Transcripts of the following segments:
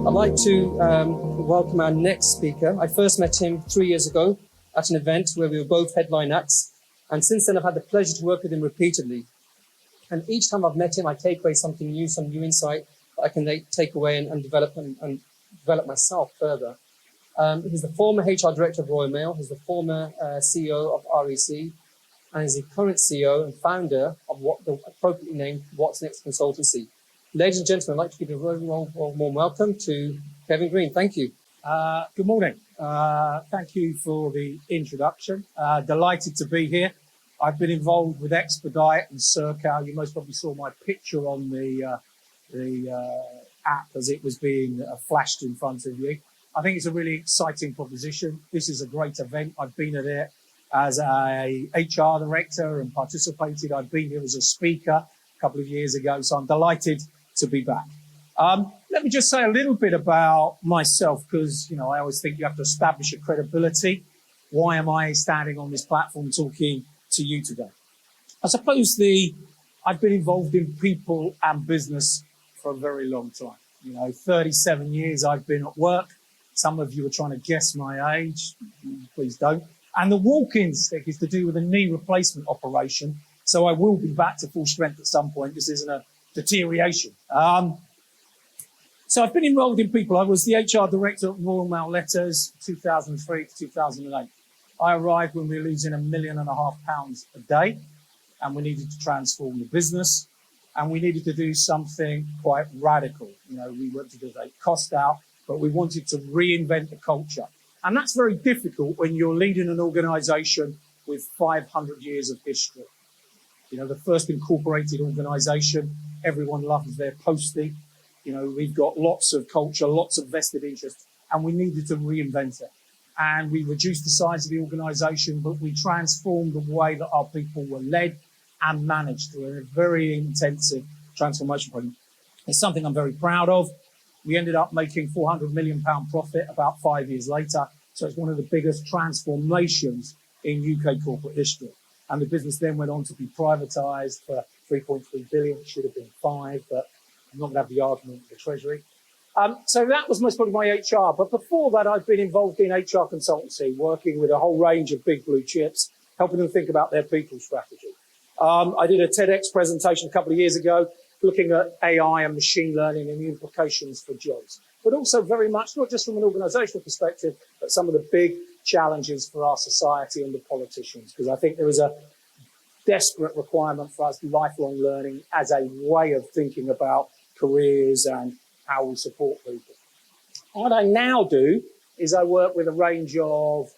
I'd like to welcome our next speaker. I first met him 3 years ago at an event where we were both headline acts. And since then, I've had the pleasure to work with him repeatedly. And each time I've met him, I take away something new, some new insight that I can take away and develop and develop myself further. He's the former HR director of Royal Mail. He's the former CEO of REC. And he's the current CEO and founder of what the appropriately named What's Next Consultancy. Ladies and gentlemen, I'd like to give a very warm welcome to Kevin Green. Thank you. Good morning. Thank you for the introduction. Delighted to be here. I've been involved with Expedite and Circal. You most probably saw my picture on the app as it was being flashed in front of you. I think it's a really exciting proposition. This is a great event. I've been at it as a HR director and participated. I've been here as a speaker a couple of years ago, so I'm delighted to be back. Let me just say a little bit about myself, because I always think you have to establish a credibility. Why am I standing on this platform talking to you today? I suppose I've been involved in people and business for a very long time. 37 years I've been at work. Some of you are trying to guess my age. Please don't. And the walking stick is to do with a knee replacement operation. So I will be back to full strength at some point. This isn't a deterioration. So I've been enrolled in people. I was the HR director at Royal Mail Letters, 2003 to 2008. I arrived when we were losing £1.5 million a day, and we needed to transform the business, and we needed to do something quite radical. We wanted to take cost out, but we wanted to reinvent the culture. And that's very difficult when you're leading an organization with 500 years of history. The first incorporated organization, everyone loves their postie. We've got lots of culture, lots of vested interest, and we needed to reinvent it. And we reduced the size of the organization, but we transformed the way that our people were led and managed through a very intensive transformation program. It's something I'm very proud of. We ended up making £400 million profit about 5 years later. So it's one of the biggest transformations in UK corporate history. And the business then went on to be privatised for 3.3 billion. It should have been 5, but I'm not going to have the argument with the Treasury. So that was most probably my HR. But before that, I've been involved in HR consultancy, working with a whole range of big blue chips, helping them think about their people strategy. I did a TEDx presentation a couple of years ago, looking at AI and machine learning and the implications for jobs. But also very much, not just from an organisational perspective, but some of the big challenges for our society and the politicians, because I think there is a desperate requirement for us lifelong learning as a way of thinking about careers and how we support people. What I now do is I work with a range of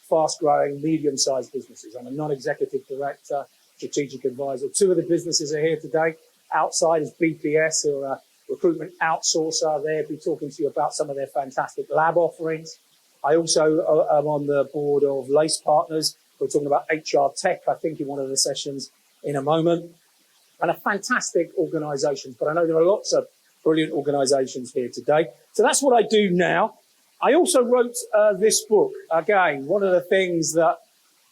fast-growing, medium-sized businesses. I'm a non-executive director, strategic advisor. 2 of the businesses are here today. Outside is BPS, who are a recruitment outsourcer. They'll be talking to you about some of their fantastic lab offerings. I also am on the board of Lace Partners. We're talking about HR tech, I think, in one of the sessions in a moment. And a fantastic organisation. But I know there are lots of brilliant organisations here today. So that's what I do now. I also wrote this book. Again, one of the things that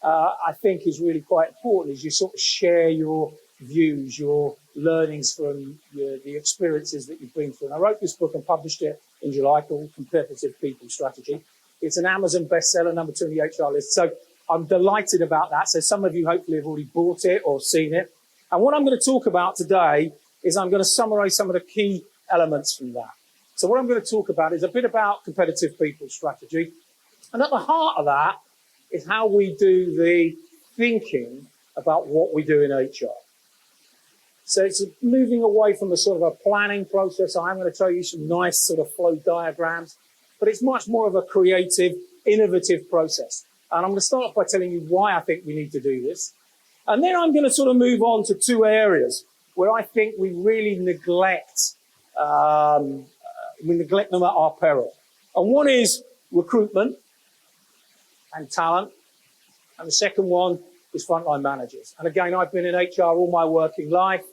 I think is really quite important is you sort of share your views, your learnings from the experiences that you've been through. And I wrote this book and published it in July called Competitive People Strategy. It's an Amazon bestseller, number 2 on the HR list. So I'm delighted about that. So some of you hopefully have already bought it or seen it. And what I'm going to talk about today is I'm going to summarize some of the key elements from that. So what I'm going to talk about is a bit about competitive people strategy. And at the heart of that is how we do the thinking about what we do in HR. So it's moving away from a sort of a planning process. I'm going to show you some nice sort of flow diagrams, but it's much more of a creative, innovative process. And I'm going to start off by telling you why I think we need to do this. And then I'm going to sort of move on to 2 areas where I think we really neglect them at our peril. And one is recruitment and talent. And the second one is frontline managers. And again, I've been in HR all my working life.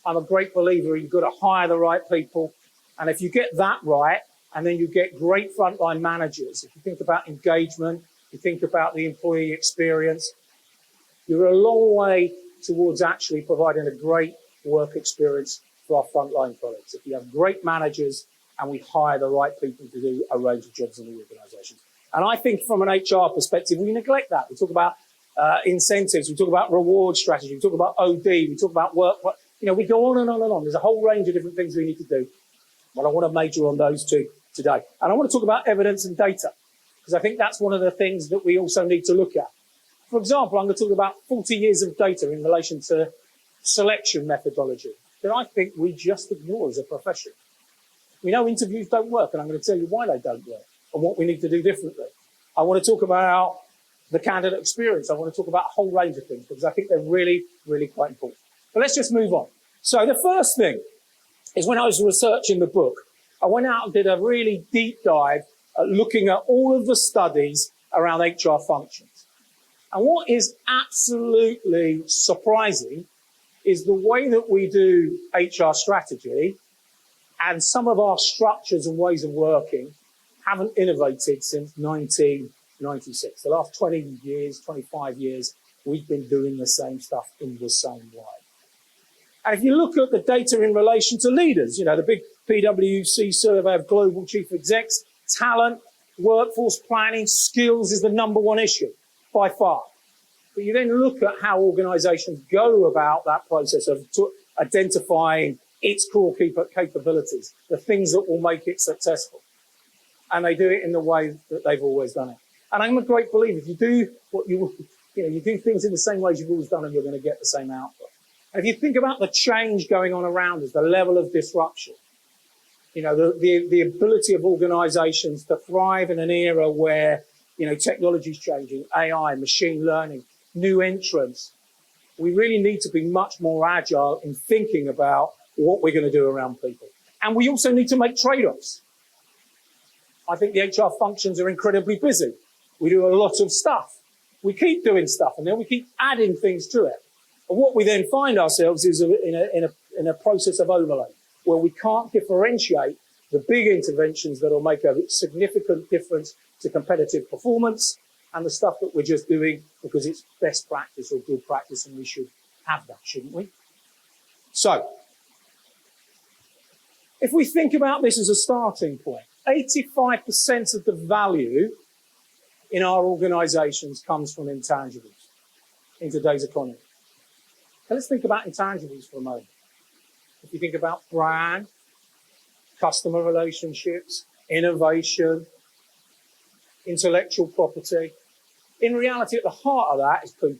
I'm a great believer you've got to hire the right people. And if you get that right, and then you get great frontline managers, if you think about engagement, you think about the employee experience, you're a long way towards actually providing a great work experience for our frontline colleagues. If you have great managers, and we hire the right people to do a range of jobs in the organisations. And I think from an HR perspective, we neglect that. We talk about incentives, we talk about reward strategy, we talk about OD, we talk about work. We go on and on and on. There's a whole range of different things we need to do. But I want to major on those two today. And I want to talk about evidence and data, because I think that's one of the things that we also need to look at. For example, I'm going to talk about 40 years of data in relation to selection methodology that I think we just ignore as a profession. We know interviews don't work, and I'm going to tell you why they don't work and what we need to do differently. I want to talk about the candidate experience. I want to talk about a whole range of things because I think they're really, really quite important. But let's just move on. So the first thing is when I was researching the book, I went out and did a really deep dive at looking at all of the studies around HR functions. And what is absolutely surprising is the way that we do HR strategy and some of our structures and ways of working haven't innovated since 1996. The last 20 years, 25 years, we've been doing the same stuff in the same way. And if you look at the data in relation to leaders, the big PwC survey of global chief execs, talent, workforce planning, skills is the #1 issue by far. But you then look at how organisations go about that process of identifying its core capabilities, the things that will make it successful. And they do it in the way that they've always done it. And I'm a great believer, if you do what you do things in the same ways you've always done them, you're going to get the same output. And if you think about the change going on around us, the level of disruption, the ability of organisations to thrive in an era where, technology is changing, AI, machine learning, new entrants, we really need to be much more agile in thinking about what we're going to do around people. And we also need to make trade-offs. I think the HR functions are incredibly busy. We do a lot of stuff. We keep doing stuff, and then we keep adding things to it. And what we then find ourselves is in a process of overload, where we can't differentiate the big interventions that will make a significant difference to competitive performance and the stuff that we're just doing because it's best practice or good practice, and we should have that, shouldn't we? So, if we think about this as a starting point, 85% of the value in our organisations comes from intangibles in today's economy. Now let's think about intangibles for a moment. If you think about brand, customer relationships, innovation, intellectual property, in reality, at the heart of that is people.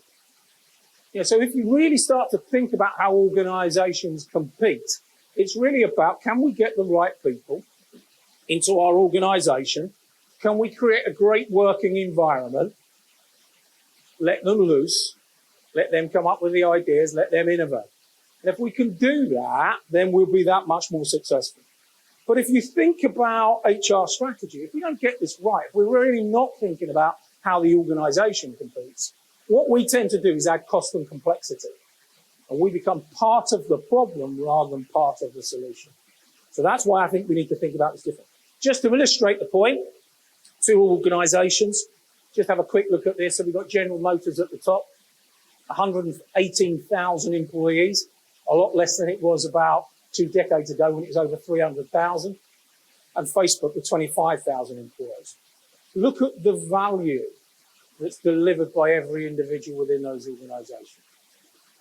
So if you really start to think about how organisations compete, it's really about, can we get the right people into our organisation? Can we create a great working environment? Let them loose, let them come up with the ideas, let them innovate. And if we can do that, then we'll be that much more successful. But if you think about HR strategy, if we don't get this right, if we're really not thinking about how the organisation competes, what we tend to do is add cost and complexity. And we become part of the problem rather than part of the solution. So that's why I think we need to think about this differently. Just to illustrate the point, 2 organisations, just have a quick look at this. So we've got General Motors at the top, 118,000 employees, a lot less than it was about 2 decades ago when it was over 300,000, and Facebook with 25,000 employees. Look at the value that's delivered by every individual within those organisations.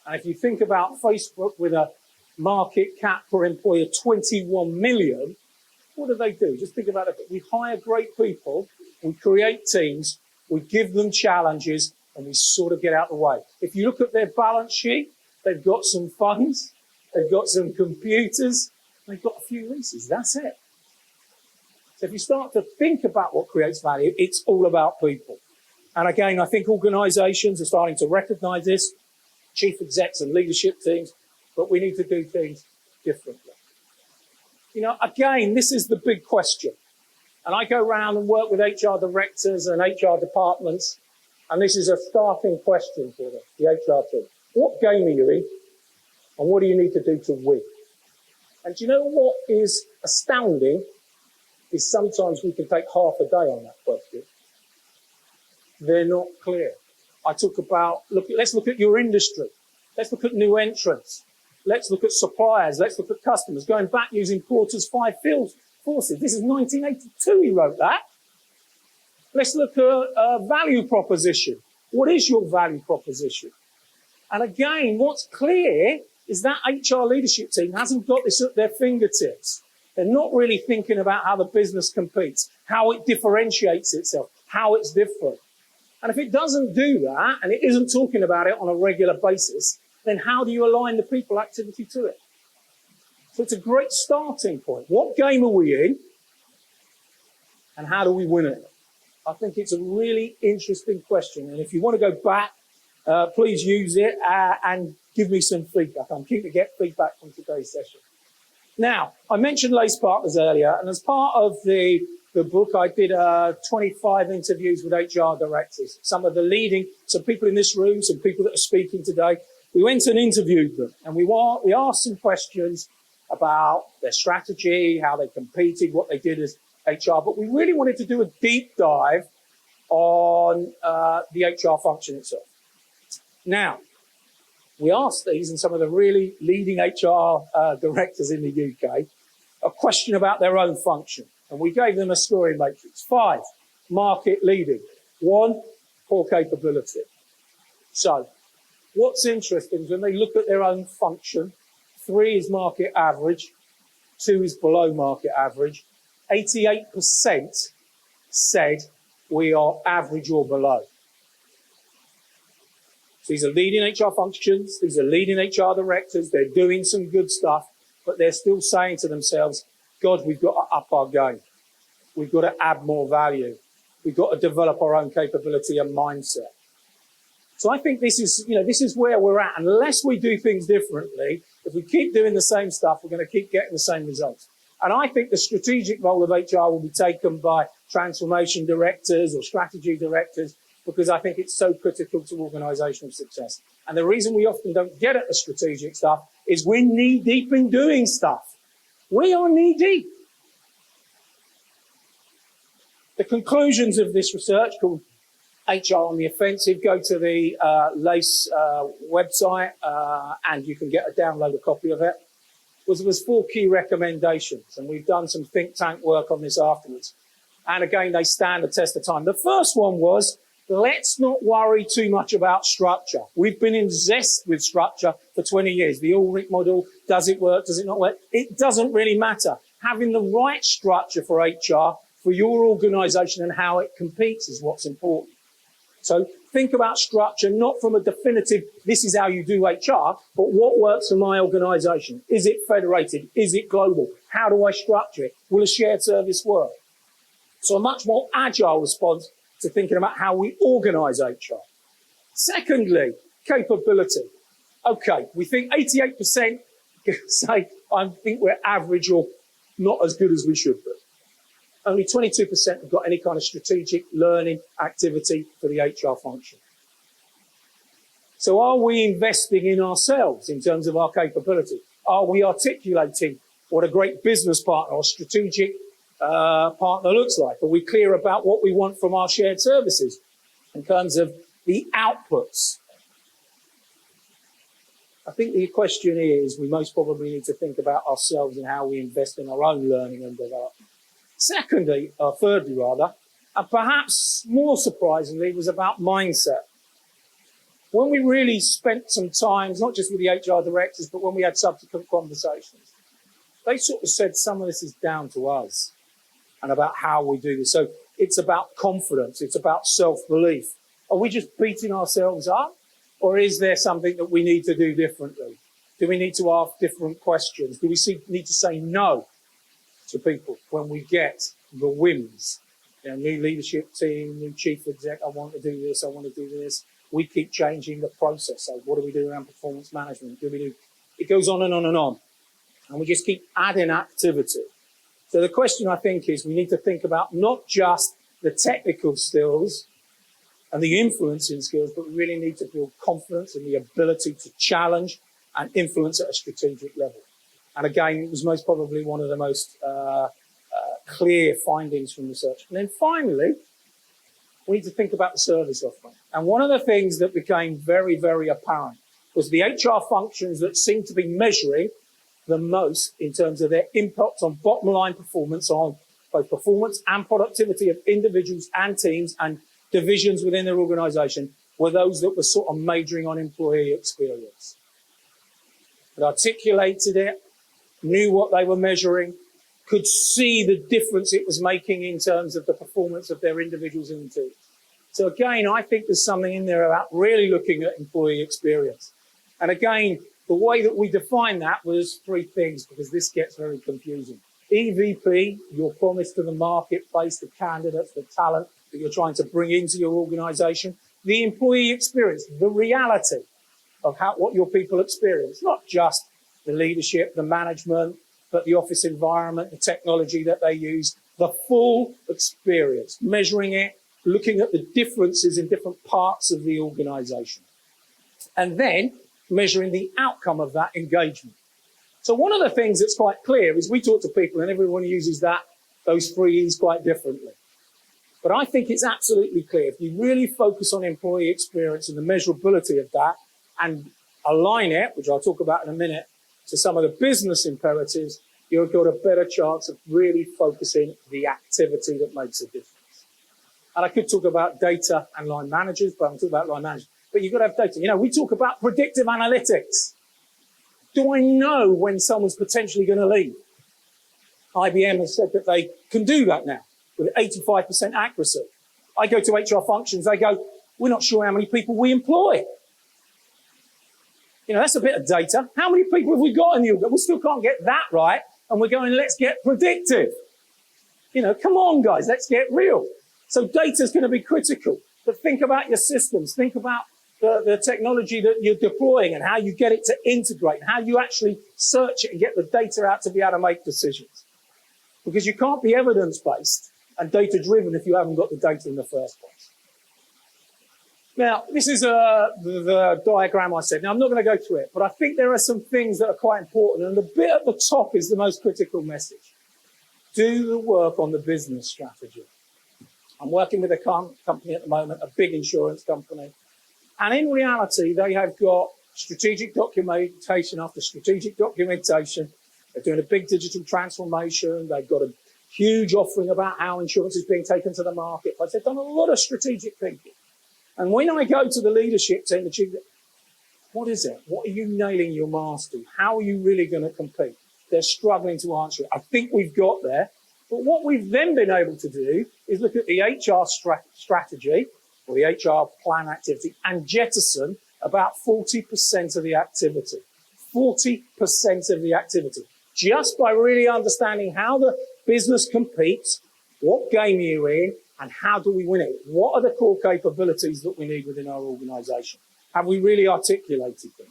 And if you think about Facebook with a market cap per employee of 21 million, what do? Just think about it. We hire great people, we create teams, we give them challenges, and we sort of get out of the way. If you look at their balance sheet, they've got some funds, they've got some computers, they've got a few leases. That's it. So if you start to think about what creates value, it's all about people. And again, I think organisations are starting to recognise this, chief execs and leadership teams, but we need to do things differently. Again, this is the big question. And I go around and work with HR directors and HR departments, and this is a starting question for them, the HR team. What game are you in? And what do you need to do to win? And do you know what is astounding? Is sometimes we can take half a day on that question. They're not clear. I talk about, let's look at your industry. Let's look at new entrants. Let's look at suppliers. Let's look at customers. Going back using Porter's forces. This is 1982 he wrote that. Let's look at value proposition. What is your value proposition? And again, what's clear is that HR leadership team hasn't got this at their fingertips. They're not really thinking about how the business competes, how it differentiates itself, how it's different. And if it doesn't do that, and it isn't talking about it on a regular basis, then how do you align the people activity to it? So it's a great starting point. What game are we in? And how do we win it? I think it's a really interesting question. And if you want to go back, please use it and give me some feedback. I'm keen to get feedback from today's session. Now, I mentioned Lace Partners earlier, and as part of the book, I did 25 interviews with HR directors, some people in this room, some people that are speaking today. We went and interviewed them, and we asked some questions about their strategy, how they competed, what they did as HR, but we really wanted to do a deep dive on the HR function itself. Now, we asked these and some of the really leading HR directors in the UK a question about their own function. And we gave them a scoring matrix. 5, market leading. 1, poor capability. So what's interesting is when they look at their own function, 3 is market average, 2 is below market average. 88% said we are average or below. So these are leading HR functions, these are leading HR directors, they're doing some good stuff, but they're still saying to themselves, God, we've got to up our game. We've got to add more value. We've got to develop our own capability and mindset. So I think this is where we're at. Unless we do things differently, if we keep doing the same stuff, we're going to keep getting the same results. And I think the strategic role of HR will be taken by transformation directors or strategy directors, because I think it's so critical to organisational success. And the reason we often don't get at the strategic stuff is we're knee-deep in doing stuff. We are knee-deep. The conclusions of this research, called HR on the Offensive, go to the LACE website and you can download a copy of it. Was 4 key recommendations, and we've done some think tank work on this afterwards. And again, they stand the test of time. The first one was, let's not worry too much about structure. We've been obsessed with structure for 20 years. The Ulrich model, does it work, does it not work? It doesn't really matter. Having the right structure for HR, for your organisation and how it competes is what's important. So think about structure, not from a definitive, this is how you do HR, but what works for my organisation? Is it federated? Is it global? How do I structure it? Will a shared service work? So a much more agile response to thinking about how we organise HR. Secondly, capability. Okay, we think 88% say, I think we're average or not as good as we should be. Only 22% have got any kind of strategic learning activity for the HR function. So are we investing in ourselves in terms of our capability? Are we articulating what a great business partner or strategic partner looks like? Are we clear about what we want from our shared services in terms of the outputs? I think the question is we most probably need to think about ourselves and how we invest in our own learning and development. Thirdly, and perhaps more surprisingly, was about mindset. When we really spent some time, not just with the HR directors, but when we had subsequent conversations, they sort of said some of this is down to us and about how we do this. So it's about confidence, it's about self-belief. Are we just beating ourselves up? Or is there something that we need to do differently? Do we need to ask different questions? Do we need to say no to people when we get the wins? New leadership team, new chief exec, I want to do this, I want to do this. We keep changing the process. So what do we do around performance management? It goes on and on and on. And we just keep adding activity. So the question, I think, is we need to think about not just the technical skills and the influencing skills, but we really need to build confidence and the ability to challenge and influence at a strategic level. And again, it was most probably one of the most clear findings from research. And then finally, we need to think about the service offering. And one of the things that became very, very apparent was the HR functions that seem to be measuring the most in terms of their impact on bottom line performance, on both performance and productivity of individuals and teams and divisions within their organization, were those that were sort of majoring on employee experience. That articulated it, knew what they were measuring, could see the difference it was making in terms of the performance of their individuals in the team. So again, I think there's something in there about really looking at employee experience. And again, the way that we define that was three things, because this gets very confusing. EVP, your promise to the marketplace, the candidates, the talent that you're trying to bring into your organization. The employee experience, the reality of what your people experience, not just the leadership, the management, but the office environment, the technology that they use, the full experience, measuring it, looking at the differences in different parts of the organization, and then measuring the outcome of that engagement. So one of the things that's quite clear is we talk to people and everyone uses those three E's quite differently. But I think it's absolutely clear, if you really focus on employee experience and the measurability of that and align it, which I'll talk about in a minute, to some of the business imperatives, you've got a better chance of really focusing the activity that makes a difference. And I could talk about data and line managers, but I'm talking about line managers. But you've got to have data. You know, we talk about predictive analytics. Do I know when someone's potentially going to leave? IBM has said that they can do that now with 85% accuracy. I go to HR functions, they go, we're not sure how many people we employ. You know, that's a bit of data. How many people have we got in the organization? We still can't get that right. And we're going, let's get predictive. You know, come on, guys, let's get real. So data is going to be critical. But think about your systems. Think about the technology that you're deploying and how you get it to integrate and how you actually search it and get the data out to be able to make decisions. Because you can't be evidence-based and data-driven if you haven't got the data in the first place. Now, this is the diagram I said. Now, I'm not going to go through it, but I think there are some things that are quite important. And the bit at the top is the most critical message. Do the work on the business strategy. I'm working with a company at the moment, a big insurance company. And in reality, they have got strategic documentation after strategic documentation. They're doing a big digital transformation. They've got a huge offering about how insurance is being taken to the marketplace. They've done a lot of strategic thinking. And when I go to the leadership team, what is it? What are you nailing your master? How are you really going to compete? They're struggling to answer it. I think we've got there. But what we've then been able to do is look at the HR strategy or the HR plan activity and jettison about 40% of the activity. 40% of the activity. Just by really understanding how the business competes, what game are you in, and how do we win it? What are the core capabilities that we need within our organization? Have we really articulated them?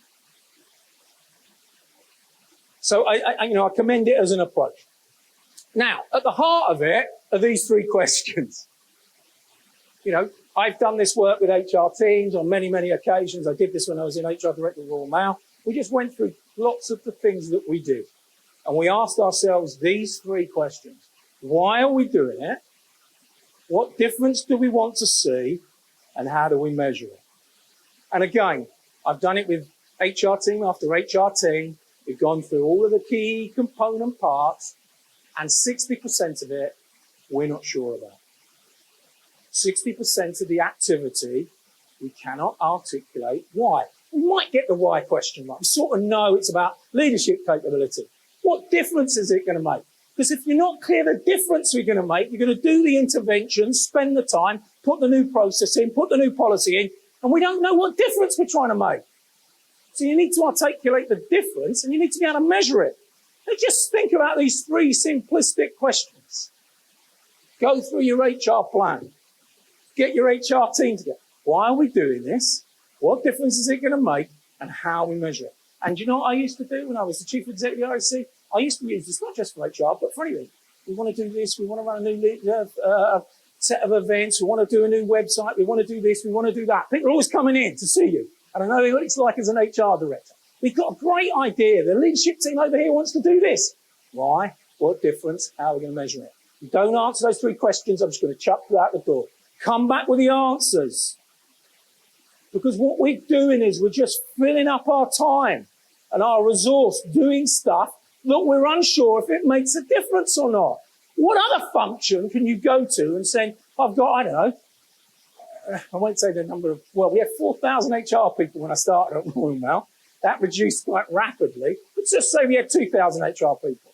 So I commend it as an approach. Now, at the heart of it are these three questions. You know, I've done this work with HR teams on many, many occasions. I did this when I was in HR Director of Royal Mail. We just went through lots of the things that we do. And we asked ourselves these three questions. Why are we doing it? What difference do we want to see? And how do we measure it? And again, I've done it with HR team after HR team. We've gone through all of the key component parts, and 60% of it we're not sure about. 60% of the activity we cannot articulate why. We might get the why question right. We sort of know it's about leadership capability. What difference is it going to make? Because if you're not clear the difference we're going to make, you're going to do the intervention, spend the time, put the new process in, put the new policy in, and we don't know what difference we're trying to make. So you need to articulate the difference and you need to be able to measure it. And just think about these three simplistic questions. Go through your HR plan. Get your HR team together. Why are we doing this? What difference is it going to make? And how we measure it. And you know what I used to do when I was the chief executive of IC? I used to use this not just for HR, but for anything. We want to do this. We want to run a new set of events. We want to do a new website. We want to do this. We want to do that. People are always coming in to see you. And I know what it's like as an HR director. We've got a great idea. The leadership team over here wants to do this. Why? What difference? How are we going to measure it? If you don't answer those three questions, I'm just going to chuck you out the door. Come back with the answers. Because what we're doing is we're just filling up our time and our resource doing stuff that we're unsure if it makes a difference or not. What other function can you go to and say, I've got, I don't know, I won't say the number of, well, we had 4,000 HR people when I started at Royal Mail. That reduced quite rapidly. But just say we had 2,000 HR people.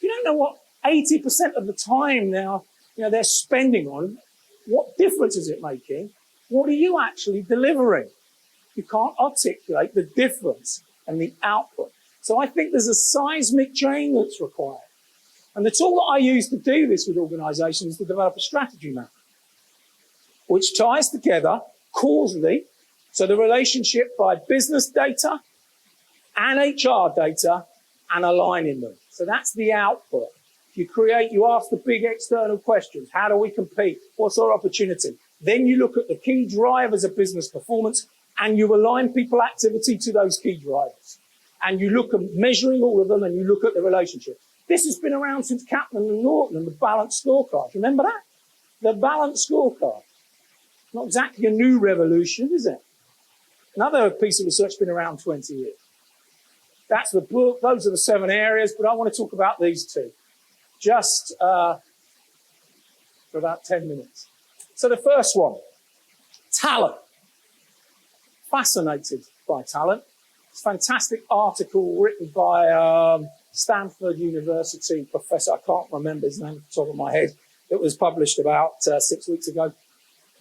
You don't know what 80% of the time now, they're spending on. What difference is it making? What are you actually delivering? You can't articulate the difference and the output. So I think there's a seismic change that's required. And the tool that I use to do this with organizations is to develop a strategy map, which ties together causally, so the relationship by business data and HR data and aligning them. So that's the output. You ask the big external questions. How do we compete? What's our opportunity? Then you look at the key drivers of business performance and you align people activity to those key drivers. And you look at measuring all of them and you look at the relationship. This has been around since Kaplan and Norton and the balanced scorecard. Remember that? The balanced scorecard. Not exactly a new revolution, is it? Another piece of research has been around 20 years. That's the book. Those are the 7 areas, but I want to talk about these 2. Just for about 10 minutes. So the first one, talent. Fascinated by talent. It's a fantastic article written by Stanford University professor, I can't remember his name off the top of my head, that was published about 6 weeks ago.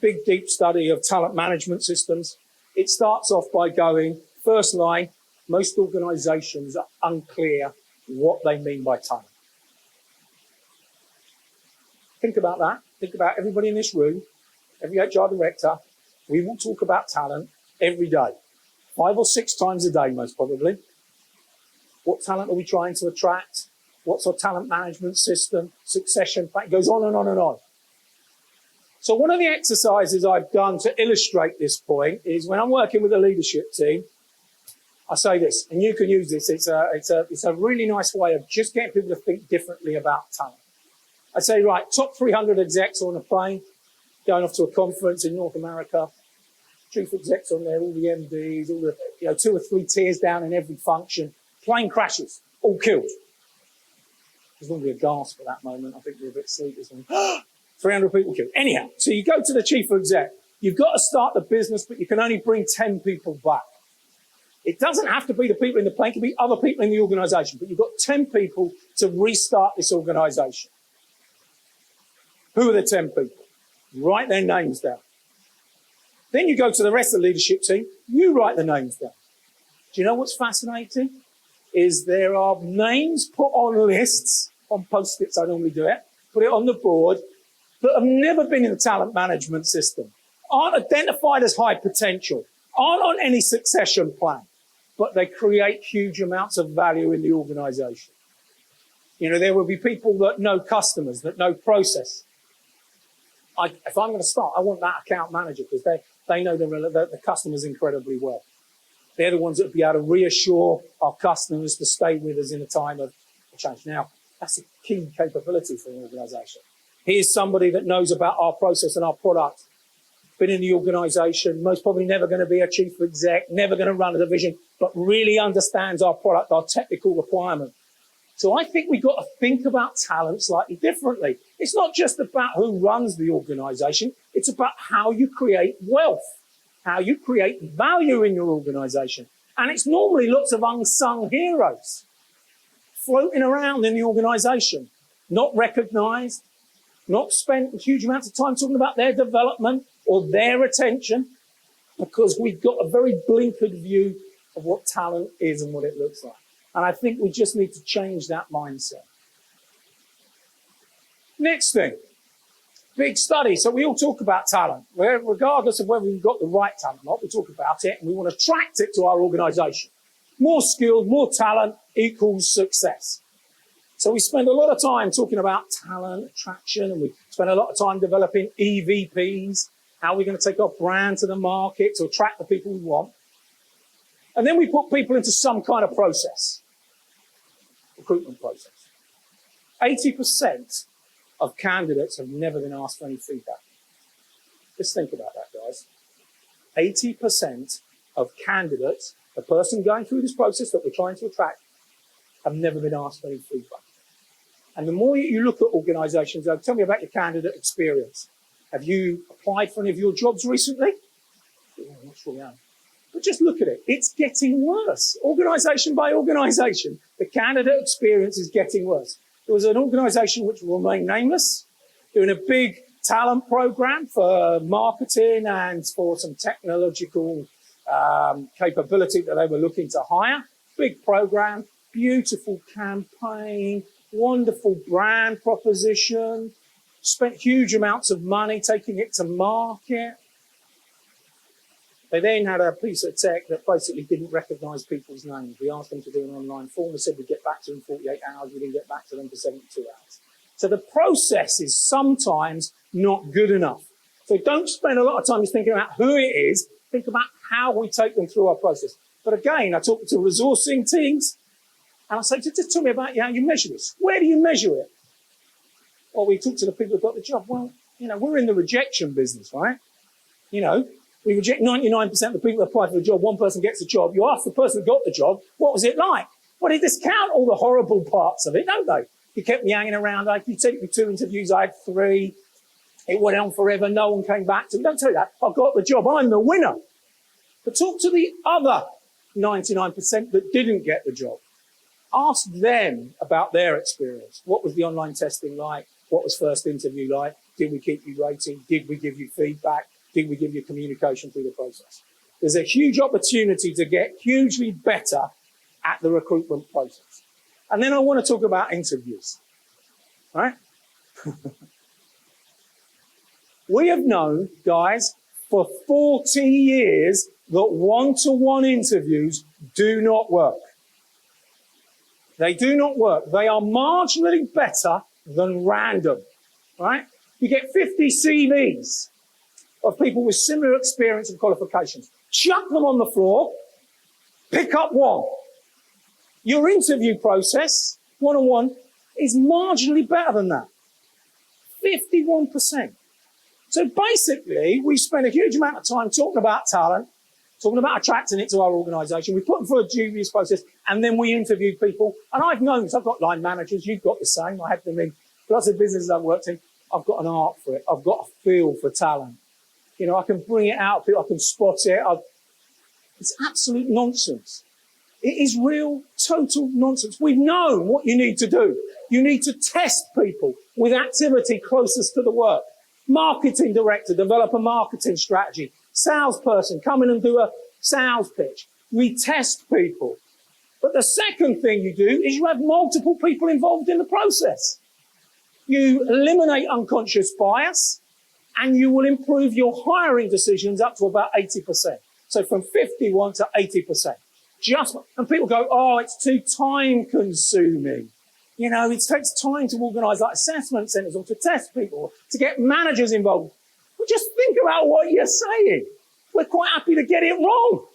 Big, deep study of talent management systems. It starts off by going, first line, most organizations are unclear what they mean by talent. Think about that. Think about everybody in this room, every HR director. We will talk about talent every day, 5 or 6 times a day, most probably. What talent are we trying to attract? What's our talent management system? Succession, it goes on and on and on. So one of the exercises I've done to illustrate this point is when I'm working with a leadership team, I say this, and you can use this. It's a really nice way of just getting people to think differently about talent. I say, right, top 300 execs on a plane, going off to a conference in North America, chief execs on there, all the MDs, all the 2 or 3 tiers down in every function. Plane crashes, all killed. There's normally a gasp at that moment. I think we're a bit sleepy. 300 people killed. Anyhow, so you go to the chief exec. You've got to start the business, but you can only bring 10 people back. It doesn't have to be the people in the plane. It can be other people in the organization, but you've got 10 people to restart this organization. Who are the 10 people? Write their names down. Then you go to the rest of the leadership team. You write the names down. Do you know what's fascinating? Is there are names put on lists, on Post-its, I normally do it, put it on the board, that have never been in the talent management system, aren't identified as high potential, aren't on any succession plan, but they create huge amounts of value in the organization. There will be people that know customers, that know process. If I'm going to start, I want that account manager because they know the customers incredibly well. They're the ones that will be able to reassure our customers to stay with us in a time of change. Now, that's a key capability for an organization. Here's somebody that knows about our process and our product, been in the organization, most probably never going to be a chief exec, never going to run a division, but really understands our product, our technical requirement. So I think we've got to think about talent slightly differently. It's not just about who runs the organization. It's about how you create wealth, how you create value in your organization. And it's normally lots of unsung heroes floating around in the organization, not recognized, not spent huge amounts of time talking about their development or their attention, because we've got a very blinkered view of what talent is and what it looks like. And I think we just need to change that mindset. Next thing, big study. So we all talk about talent. Regardless of whether we've got the right talent or not, we talk about it and we want to attract it to our organization. More skills, more talent equals success. So we spend a lot of time talking about talent attraction, and we spend a lot of time developing EVPs, how we're going to take our brand to the market to attract the people we want. And then we put people into some kind of process, recruitment process. 80% of candidates have never been asked for any feedback. Just think about that, guys. 80% of candidates, the person going through this process that we're trying to attract, have never been asked for any feedback. And the more you look at organisations, tell me about your candidate experience. Have you applied for any of your jobs recently? Oh, I'm not sure we have. But just look at it. It's getting worse. Organisation by organisation, the candidate experience is getting worse. There was an organisation which will remain nameless, doing a big talent programme for marketing and for some technological capability that they were looking to hire. Big programme, beautiful campaign, wonderful brand proposition, spent huge amounts of money taking it to market. They then had a piece of tech that basically didn't recognise people's names. We asked them to do an online form. We said we'd get back to them in 48 hours. We didn't get back to them for 72 hours. So the process is sometimes not good enough. So don't spend a lot of time just thinking about who it is. Think about how we take them through our process. But again, I talk to resourcing teams, and I say, just tell me about how you measure this. Where do you measure it? Well, we talk to the people who got the job. Well, we're in the rejection business, right? We reject 99% of the people that apply for the job. One person gets the job. You ask the person who got the job, what was it like? Well, they discount all the horrible parts of it, don't they? You kept me hanging around. You took me 2 interviews. I had 3. It went on forever. No one came back to me. Don't tell you that. I got the job. I'm the winner. But talk to the other 99% that didn't get the job. Ask them about their experience. What was the online testing like? What was first interview like? Did we keep you rating? Did we give you feedback? Did we give you communication through the process? There's a huge opportunity to get hugely better at the recruitment process. And then I want to talk about interviews, right? We have known, guys, for 40 years that one-to-one interviews do not work. They do not work. They are marginally better than random, right? You get 50 CVs of people with similar experience and qualifications. Chuck them on the floor, pick up one. Your interview process, one-on-one, is marginally better than that. 51%. So basically, we spend a huge amount of time talking about talent, talking about attracting it to our organisation. We put them through a dubious process, and then we interview people. And I've known this. I've got line managers. You've got the same. I have them in lots of businesses I've worked in. I've got an art for it. I've got a feel for talent. I can bring it out. I can spot it. It's absolute nonsense. It is real, total nonsense. We've known what you need to do. You need to test people with activity closest to the work. Marketing director, develop a marketing strategy. Salesperson, come in and do a sales pitch. We test people. But the second thing you do is you have multiple people involved in the process. You eliminate unconscious bias, and you will improve your hiring decisions up to about 80%. So from 51 to 80%. And people go, oh, it's too time consuming. It takes time to organise like assessment centres or to test people, to get managers involved. Well, just think about what you're saying. We're quite happy to get it wrong.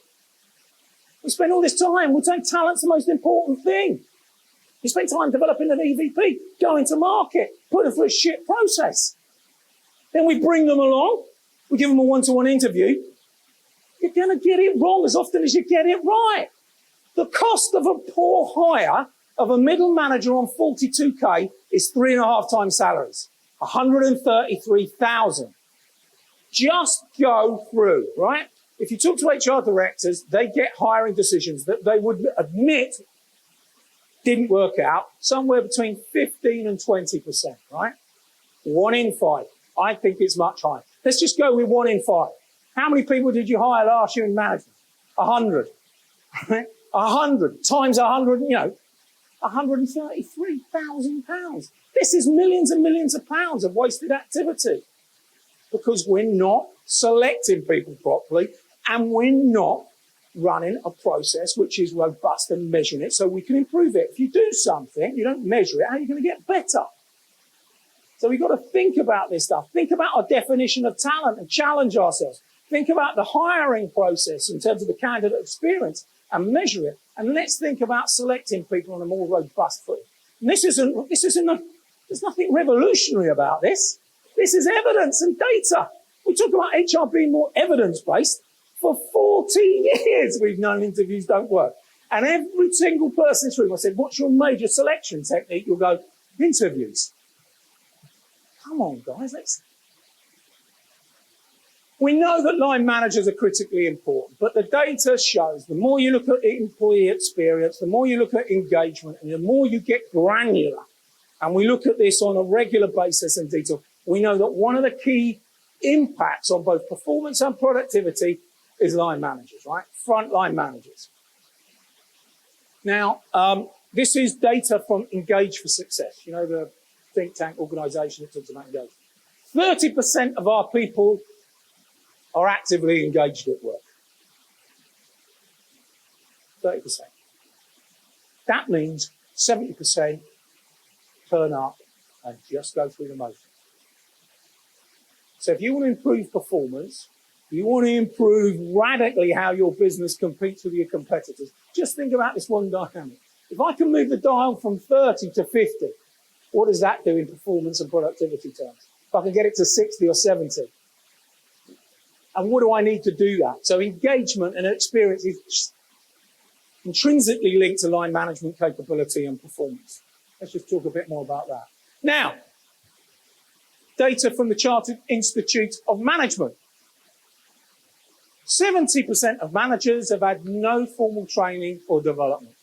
We spend all this time. We think talent's the most important thing. You spend time developing an EVP, going to market, put them through a shit process. Then we bring them along. We give them a one-to-one interview. You're going to get it wrong as often as you get it right. The cost of a poor hire of a middle manager on 42k is 3.5 times salaries, 133,000. Just go through, right? If you talk to HR directors, they get hiring decisions that they would admit didn't work out, somewhere between 15 and 20%, right? 1 in 5. I think it's much higher. Let's just go with 1 in 5. How many people did you hire last year in management? 100. Right? 100 times 100, £133,000. This is millions and millions of pounds of wasted activity because we're not selecting people properly and we're not running a process which is robust and measuring it so we can improve it. If you do something, you don't measure it, how are you going to get better? So we've got to think about this stuff. Think about our definition of talent and challenge ourselves. Think about the hiring process in terms of the candidate experience and measure it. And let's think about selecting people on a more robust footing. And there's nothing revolutionary about this. This is evidence and data. We talk about HR being more evidence-based. For 40 years, we've known interviews don't work. And every single person in this room, I said, what's your major selection technique? You'll go, interviews. Come on, guys, We know that line managers are critically important, but the data shows the more you look at employee experience, the more you look at engagement, and the more you get granular, and we look at this on a regular basis in detail, we know that one of the key impacts on both performance and productivity is line managers, right? Frontline managers. Now, this is data from Engage for Success, you know, the think tank organization that talks about engagement. 30% of our people are actively engaged at work. 30%. That means 70% turn up and just go through the motions. So if you want to improve performance, you want to improve radically how your business competes with your competitors, just think about this one dynamic. If I can move the dial from 30 to 50, what does that do in performance and productivity terms? If I can get it to 60 or 70. And what do I need to do that? So engagement and experience is intrinsically linked to line management capability and performance. Let's just talk a bit more about that. Now, data from the Chartered Institute of Management. 70% of managers have had no formal training or development.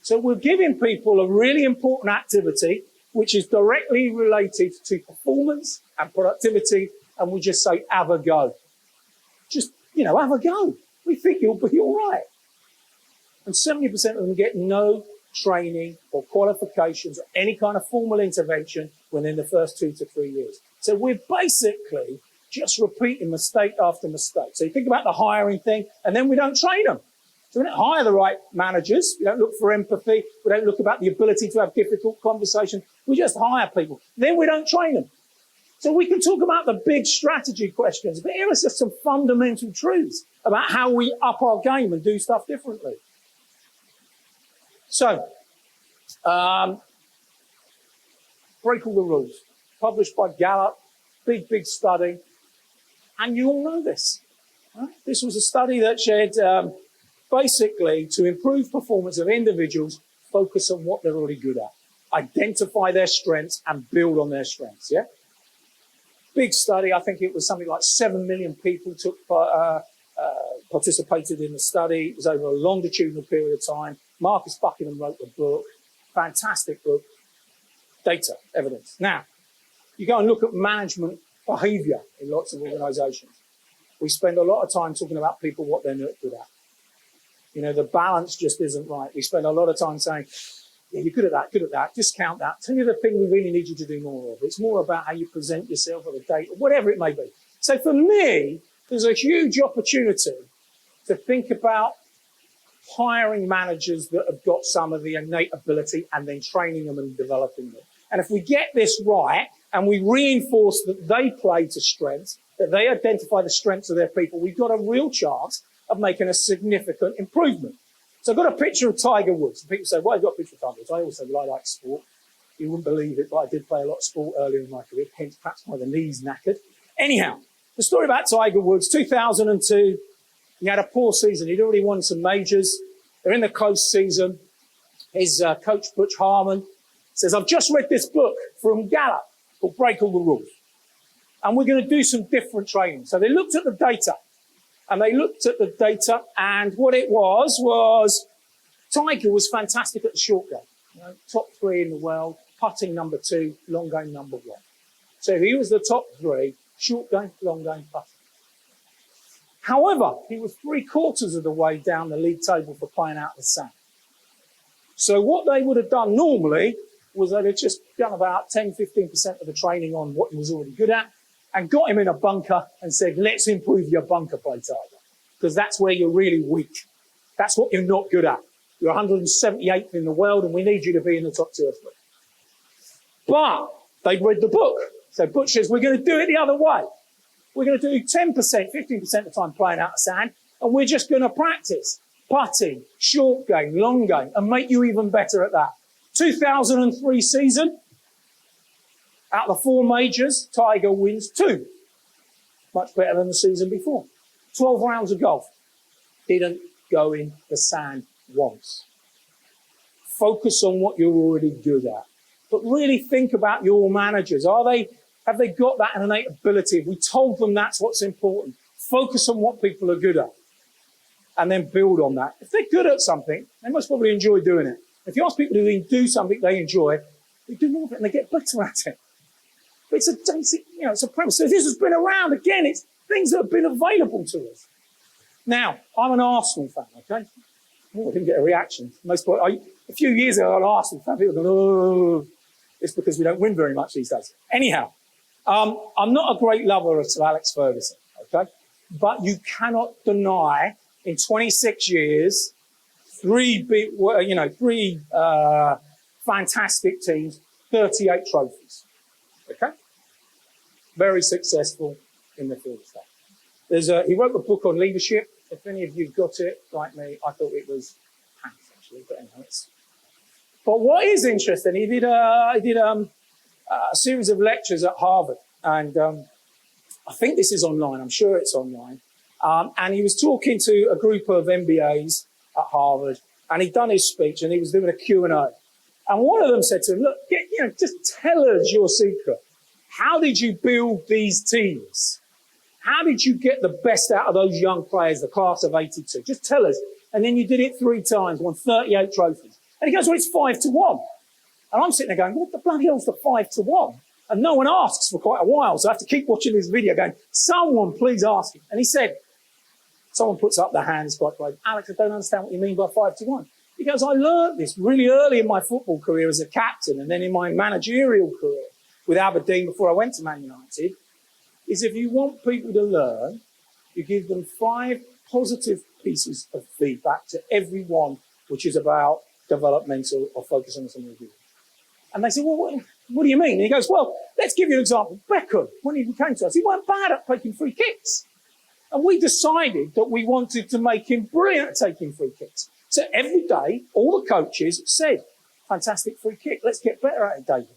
So we're giving people a really important activity which is directly related to performance and productivity, and we just say, have a go. Just, have a go. We think you'll be all right. And 70% of them get no training or qualifications or any kind of formal intervention within the first 2 to 3 years. So we're basically just repeating mistake after mistake. So you think about the hiring thing, and then we don't train them. So we don't hire the right managers. We don't look for empathy. We don't look about the ability to have difficult conversations. We just hire people. Then we don't train them. So we can talk about the big strategy questions, but here are just some fundamental truths about how we up our game and do stuff differently. So, break all the rules. Published by Gallup, big study. And you all know this. Right? This was a study that shared basically to improve performance of individuals, focus on what they're already good at. Identify their strengths and build on their strengths, yeah? Big study, I think it was something like 7 million people participated in the study. It was over a longitudinal period of time. Marcus Buckingham wrote the book. Fantastic book. Data, evidence. Now, you go and look at management behavior in lots of organizations. We spend a lot of time talking about people, what they're not good at. The balance just isn't right. We spend a lot of time saying, yeah, you're good at that, discount that. Tell you the thing we really need you to do more of. It's more about how you present yourself or the data, whatever it may be. So for me, there's a huge opportunity to think about hiring managers that have got some of the innate ability and then training them and developing them. And if we get this right and we reinforce that they play to strengths, that they identify the strengths of their people, we've got a real chance of making a significant improvement. So I've got a picture of Tiger Woods. And people say, why have you got a picture of Tiger Woods? I also like sport. You wouldn't believe it, but I did play a lot of sport earlier in my career, hence perhaps why the knees knackered. Anyhow, the story about Tiger Woods, 2002, he had a poor season. He'd already won some majors. They're in the close season. His coach, Butch Harmon, says, I've just read this book from Gallup called Break All the Rules. And we're going to do some different training. So they looked at the data. And what it was Tiger was fantastic at the short game. Top 3 in the world, putting number 2, long game number 1. So he was the top 3, short game, long game, putting. However, he was 3/4 of the way down the league table for playing out the sand. So what they would have done normally was they'd have just done about 10-15% of the training on what he was already good at and got him in a bunker and said, let's improve your bunker play, Tiger, because that's where you're really weak. That's what you're not good at. You're 178th in the world and we need you to be in the top 2 or 3. But they'd read the book. So Butch says, we're going to do it the other way. We're going to do 10%, 15% of the time playing out the sand, and we're just going to practice putting, short game, long game, and make you even better at that. 2003 season, out of the 4 majors, Tiger wins 2. Much better than the season before. 12 rounds of golf. Didn't go in the sand once. Focus on what you're already good at. But really think about your managers. Have they got that innate ability? Have we told them that's what's important? Focus on what people are good at and then build on that. If they're good at something, they must probably enjoy doing it. If you ask people to do something they enjoy, they do more of it and they get better at it. But it's a basic, it's a premise. So this has been around. Again, it's things that have been available to us. Now, I'm an Arsenal fan, okay? Oh, I didn't get a reaction. A few years ago, I was an Arsenal fan. People go, oh, it's because we don't win very much these days. Anyhow, I'm not a great lover of Sir Alex Ferguson, okay? But you cannot deny in 26 years, three fantastic teams, 38 trophies, okay? Very successful in the field of stuff. He wrote a book on leadership. If any of you got it, like me, I thought it was pants, actually, but anyway. But what is interesting, he did a series of lectures at Harvard, and I think this is online. I'm sure it's online. And he was talking to a group of MBAs at Harvard, and he'd done his speech, and he was doing a Q&A. And one of them said to him, look, just tell us your secret. How did you build these teams? How did you get the best out of those young players, the class of 82? Just tell us. And then you did it 3 times, won 38 trophies. And he goes, well, it's 5-1. And I'm sitting there going, what the bloody hell's the 5-1? And no one asks for quite a while. So I have to keep watching this video going, someone please ask him. And he said, someone puts up their hands quite close. Alex, I don't understand what you mean by 5-1. He goes, I learned this really early in my football career as a captain and then in my managerial career with Aberdeen before I went to Man United, is if you want people to learn, you give them 5 positive pieces of feedback to every one, which is about developmental or focus on something good. And they say, well, what do you mean? And he goes, well, let's give you an example. Beckham, when he came to us, he weren't bad at taking free kicks. And we decided that we wanted to make him brilliant at taking free kicks. So every day, all the coaches said, fantastic free kick, let's get better at it, David.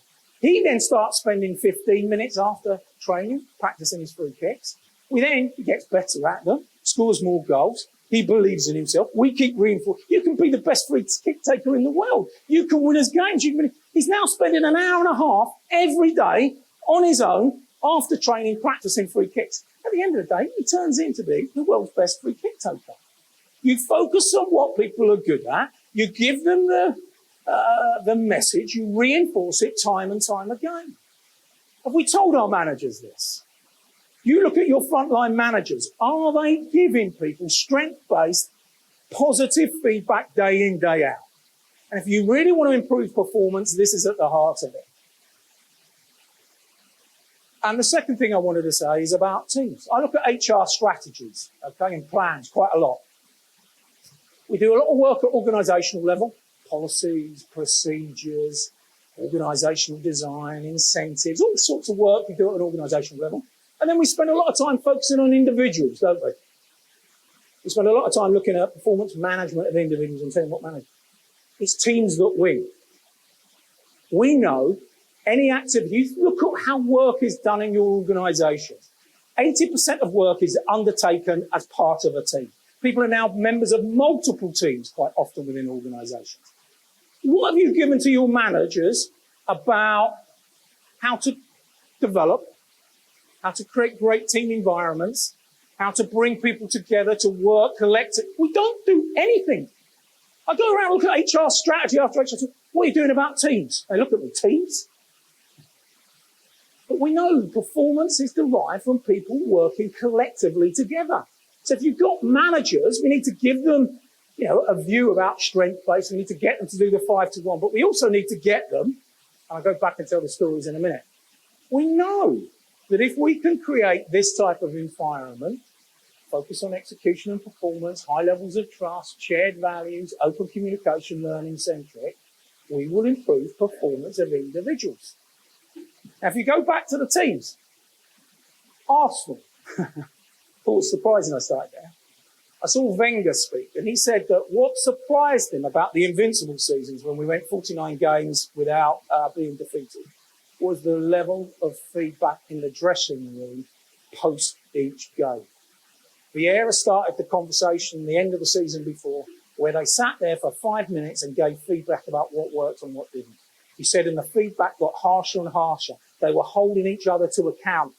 He then starts spending 15 minutes after training, practicing his free kicks. He gets better at them, scores more goals. He believes in himself. We keep reinforcing. You can be the best free kick taker in the world. You can win us games. He's now spending an hour and a half every day on his own after training, practicing free kicks. At the end of the day, he turns into being the world's best free kick taker. You focus on what people are good at. You give them the message. You reinforce it time and time again. Have we told our managers this? You look at your frontline managers. Are they giving people strength-based, positive feedback day in, day out? And if you really want to improve performance, this is at the heart of it. And the second thing I wanted to say is about teams. I look at HR strategies, okay, and plans quite a lot. We do a lot of work at organisational level, policies, procedures, organisational design, incentives, all sorts of work we do at an organisational level. And then we spend a lot of time focusing on individuals, don't we? We spend a lot of time looking at performance management of individuals and saying what manage. It's teams that win. We know any activity, look at how work is done in your organisation. 80% of work is undertaken as part of a team. People are now members of multiple teams quite often within organisations. What have you given to your managers about how to develop, how to create great team environments, how to bring people together to work collectively? We don't do anything. I go around and look at HR strategy after HR. What are you doing about teams? They look at me, teams? But we know performance is derived from people working collectively together. So if you've got managers, we need to give them, a view about strength-based. We need to get them to do the 5-1, but we also need to get them, and I'll go back and tell the stories in a minute. We know that if we can create this type of environment, focus on execution and performance, high levels of trust, shared values, open communication, learning-centric, we will improve performance of individuals. Now, if you go back to the teams, Arsenal, thought it was surprising I started there. I saw Wenger speak, and he said that what surprised him about the invincible seasons when we went 49 games without being defeated was the level of feedback in the dressing room post each game. Vieira started the conversation the end of the season before, where they sat there for 5 minutes and gave feedback about what worked and what didn't. He said, and the feedback got harsher and harsher. They were holding each other to account.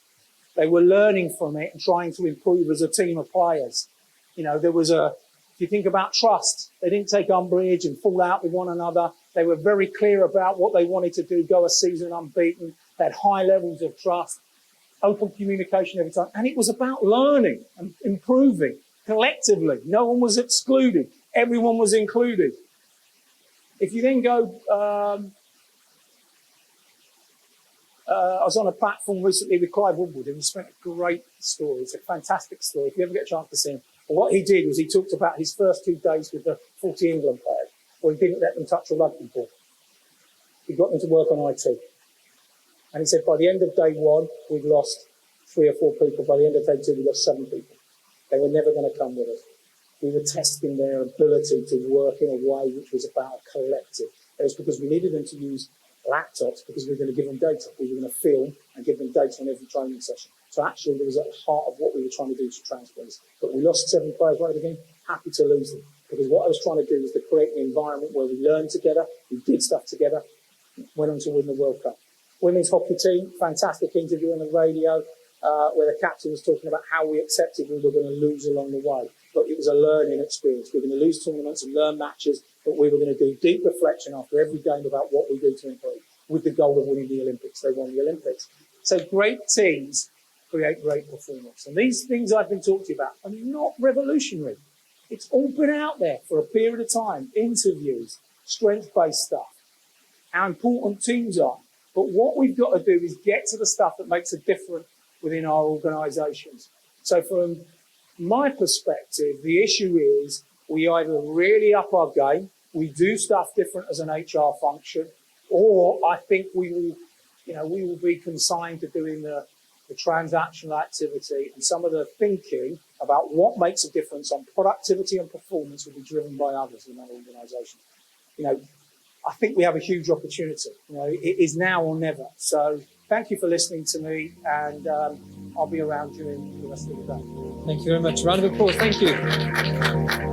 They were learning from it and trying to improve as a team of players. You know, if you think about trust, they didn't take umbrage and fall out with one another. They were very clear about what they wanted to do, go a season unbeaten. They had high levels of trust, open communication every time. And it was about learning and improving collectively. No one was excluded. Everyone was included. If you then go, I was on a platform recently with Clive Woodward, and he spent a great story. It's a fantastic story. If you ever get a chance to see him. But what he did was he talked about his first 2 days with the 40 England players, where he didn't let them touch a rugby ball. He got them to work on IT. And he said by the end of day 1, we'd lost 3 or 4 people. By the end of day 2, we lost 7 people. They were never going to come with us. We were testing their ability to work in a way which was about a collective. It was because we needed them to use laptops because we were going to give them data. We were going to film and give them data on every training session. So actually, there was at the heart of what we were trying to do to transfer this. But we lost 7 players right at the beginning. Happy to lose them. Because what I was trying to do was to create an environment where we learned together, we did stuff together, went on to win the World Cup. Women's hockey team, fantastic interview on the radio where the captain was talking about how we accepted we were going to lose along the way. But it was a learning experience. We were going to lose tournaments and learn matches, but we were going to do deep reflection after every game about what we do to improve, with the goal of winning the Olympics. They won the Olympics. So great teams create great performance. And these things I've been talking about are not revolutionary. It's all been out there for a period of time. Interviews, strength-based stuff, how important teams are. But what we've got to do is get to the stuff that makes a difference within our organisations. So from my perspective, the issue is we either really up our game, we do stuff different as an HR function, or I think we will be consigned to doing the transactional activity, and some of the thinking about what makes a difference on productivity and performance will be driven by others in that organisation. You know, I think we have a huge opportunity. You know, it is now or never. So thank you for listening to me, and I'll be around during the rest of the day. Thank you very much. Round of applause. Thank you.